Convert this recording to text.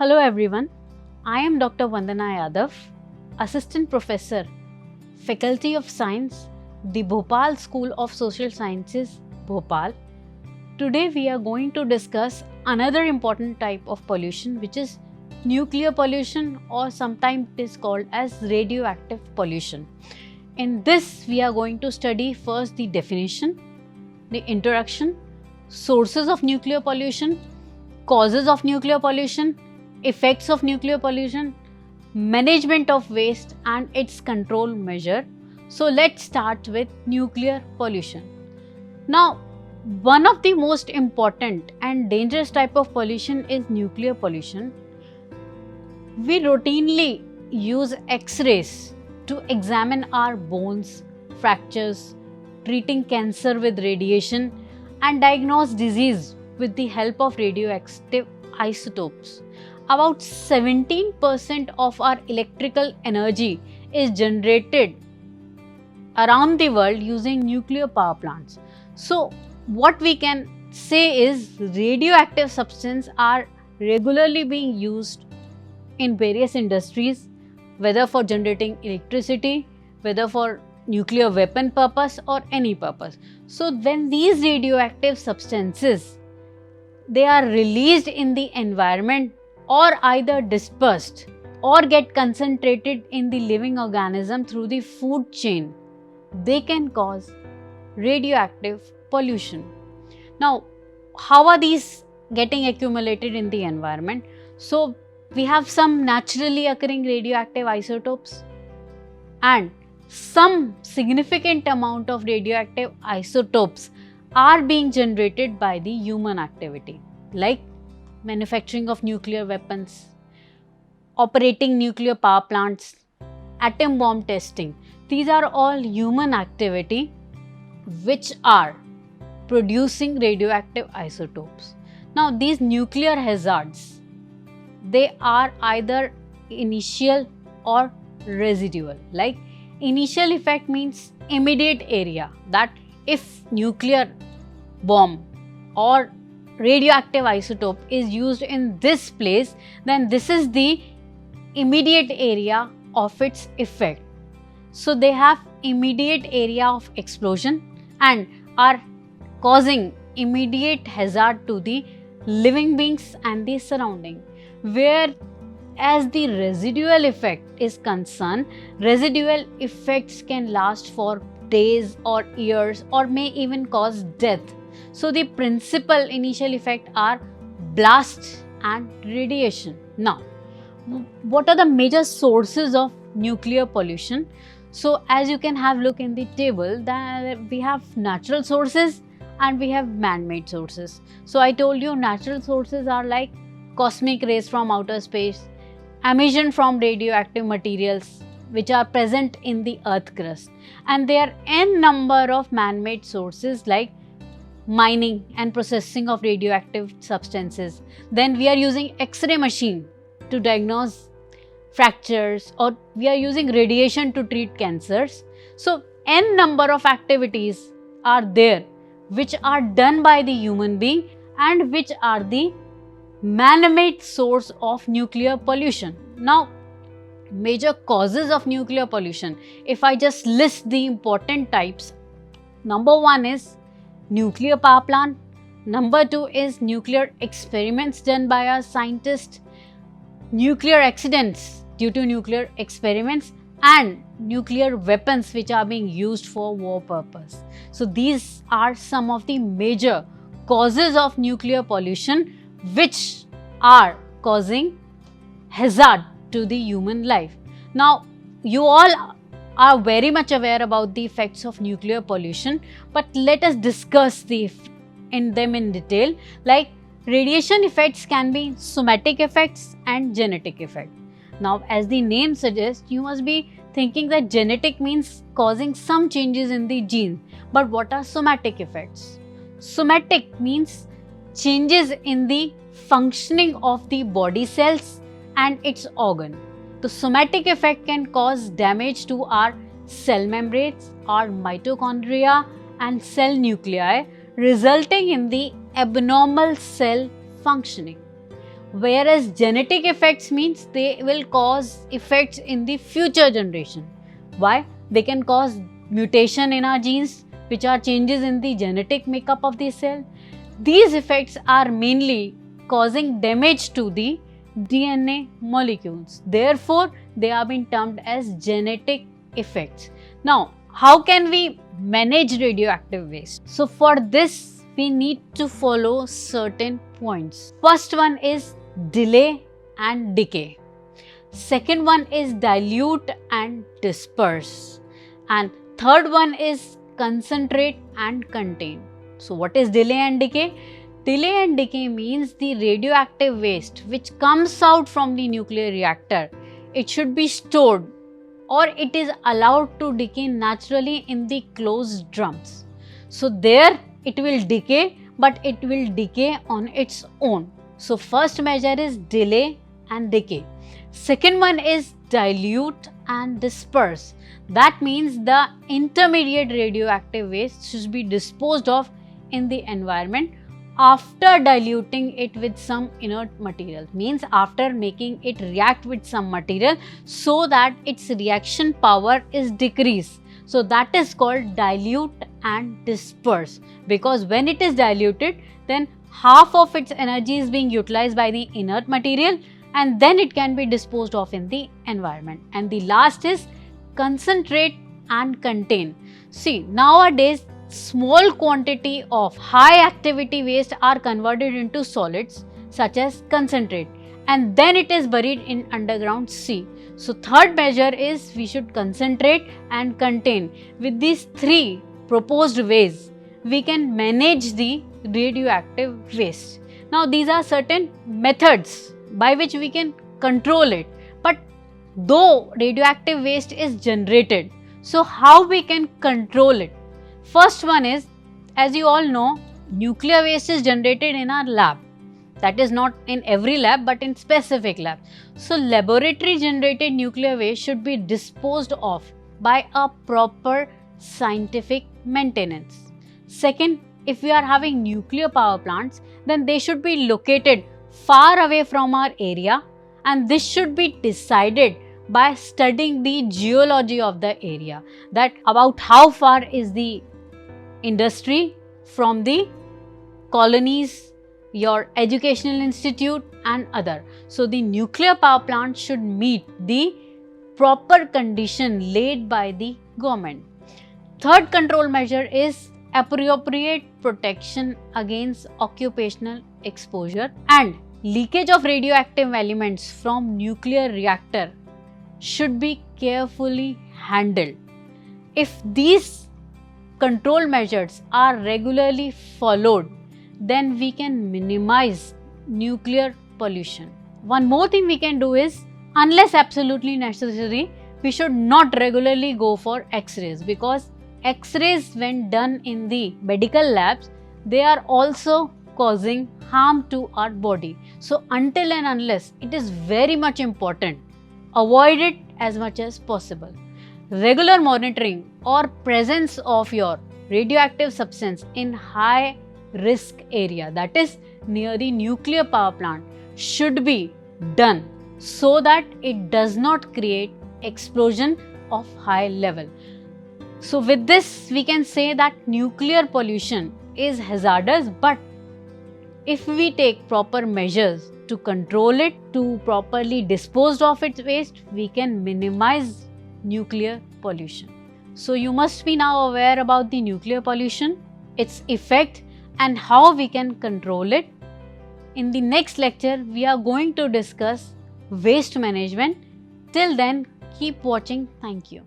Hello everyone, I am Dr. Vandana Yadav, Assistant Professor, Faculty of Science, the Bhopal School of Social Sciences, Bhopal. Today we are going to discuss another important type of pollution, which is nuclear pollution, or sometimes it is called as radioactive pollution. In this we are going to study first the definition, the introduction, sources of nuclear pollution, causes of nuclear pollution, effects of nuclear pollution, management of waste and its control measure. So let's start with nuclear pollution. Now, one of the most important and dangerous type of pollution is nuclear pollution. We routinely use X-rays to examine our bones, fractures, treating cancer with radiation and diagnose disease with the help of radioactive isotopes. About 17% of our electrical energy is generated around the world using nuclear power plants. So, what we can say is radioactive substances are regularly being used in various industries, whether for generating electricity, whether for nuclear weapon purpose or any purpose. So, when these radioactive substances they are released in the environment or either dispersed or get concentrated in the living organism through the food chain, they can cause radioactive pollution. Now, how are these getting accumulated in the environment? So, we have some naturally occurring radioactive isotopes and some significant amount of radioactive isotopes are being generated by the human activity, like manufacturing of nuclear weapons, operating nuclear power plants, atom bomb testing. These are all human activity which are producing radioactive isotopes. Now, these nuclear hazards, they are either initial or residual. Like initial effect means immediate area, that if nuclear bomb or radioactive isotope is used in this place, then this is the immediate area of its effect. So they have immediate area of explosion and are causing immediate hazard to the living beings and the surrounding. Whereas the residual effect is concerned, residual effects can last for days or years or may even cause death. So the principal initial effect are blast and radiation. Now, what are the major sources of nuclear pollution? So as you can have look in the table, that we have natural sources and we have man-made sources. So I told you natural sources are like cosmic rays from outer space, emission from radioactive materials which are present in the earth crust, and there are n number of man-made sources like mining and processing of radioactive substances. Then we are using X-ray machine to diagnose fractures, or we are using radiation to treat cancers. So n number of activities are there which are done by the human being and which are the man-made source of nuclear pollution. Now, major causes of nuclear pollution, if I just list the important types, number one is nuclear power plant, number two is nuclear experiments done by our scientists, nuclear accidents due to nuclear experiments, and nuclear weapons which are being used for war purpose. So these are some of the major causes of nuclear pollution which are causing hazard to the human life. Now, you all are very much aware about the effects of nuclear pollution, but let us discuss them in detail. Like radiation effects can be somatic effects and genetic effect. Now, as the name suggests, you must be thinking that genetic means causing some changes in the gene. But what are somatic effects? Somatic means changes in the functioning of the body cells and its organ. The somatic effect can cause damage to our cell membranes, our mitochondria and cell nuclei, resulting in the abnormal cell functioning. Whereas genetic effects means they will cause effects in the future generation. Why? They can cause mutation in our genes, which are changes in the genetic makeup of the cell. These effects are mainly causing damage to the DNA molecules. Therefore, they have been termed as genetic effects. Now, how can we manage radioactive waste? So, for this, we need to follow certain points. First one is delay and decay. Second one is dilute and disperse. And third one is concentrate and contain. So, what is delay and decay? Delay and decay means the radioactive waste which comes out from the nuclear reactor, it should be stored or it is allowed to decay naturally in the closed drums. So, there it will decay, but it will decay on its own. So, first measure is delay and decay. Second one is dilute and disperse. That means the intermediate radioactive waste should be disposed of in the environment after diluting it with some inert material. Means after making it react with some material so that its reaction power is decreased. So that is called dilute and disperse, because when it is diluted, then half of its energy is being utilized by the inert material and then it can be disposed of in the environment. And the last is concentrate and contain. See, nowadays small quantity of high activity waste are converted into solids such as concentrate, and then it is buried in underground sea. So third measure is we should concentrate and contain. With these three proposed ways, we can manage the radioactive waste. Now these are certain methods by which we can control it. But though radioactive waste is generated, so how we can control it? First one is, as you all know, nuclear waste is generated in our lab. That is not in every lab but in specific lab. So laboratory generated nuclear waste should be disposed of by a proper scientific maintenance. Second, if we are having nuclear power plants, then they should be located far away from our area, and this should be decided by studying the geology of the area, that about how far is the industry from the colonies, your educational institute and other. So the nuclear power plant should meet the proper condition laid by the government. Third control measure is appropriate protection against occupational exposure, and leakage of radioactive elements from nuclear reactor should be carefully handled. If these control measures are regularly followed, then we can minimize nuclear pollution. One more thing we can do is, unless absolutely necessary, we should not regularly go for X-rays, because X-rays when done in the medical labs, they are also causing harm to our body. So until and unless, it is very much important, avoid it as much as possible. Regular monitoring or presence of your radioactive substance in high risk area, that is near the nuclear power plant, should be done so that it does not create explosion of high level. So with this we can say that nuclear pollution is hazardous, but if we take proper measures to control it, to properly dispose of its waste, we can minimize nuclear pollution. So you must be now aware about the nuclear pollution, its effect and how we can control it. In the next lecture, we are going to discuss waste management. Till then, keep watching. Thank you.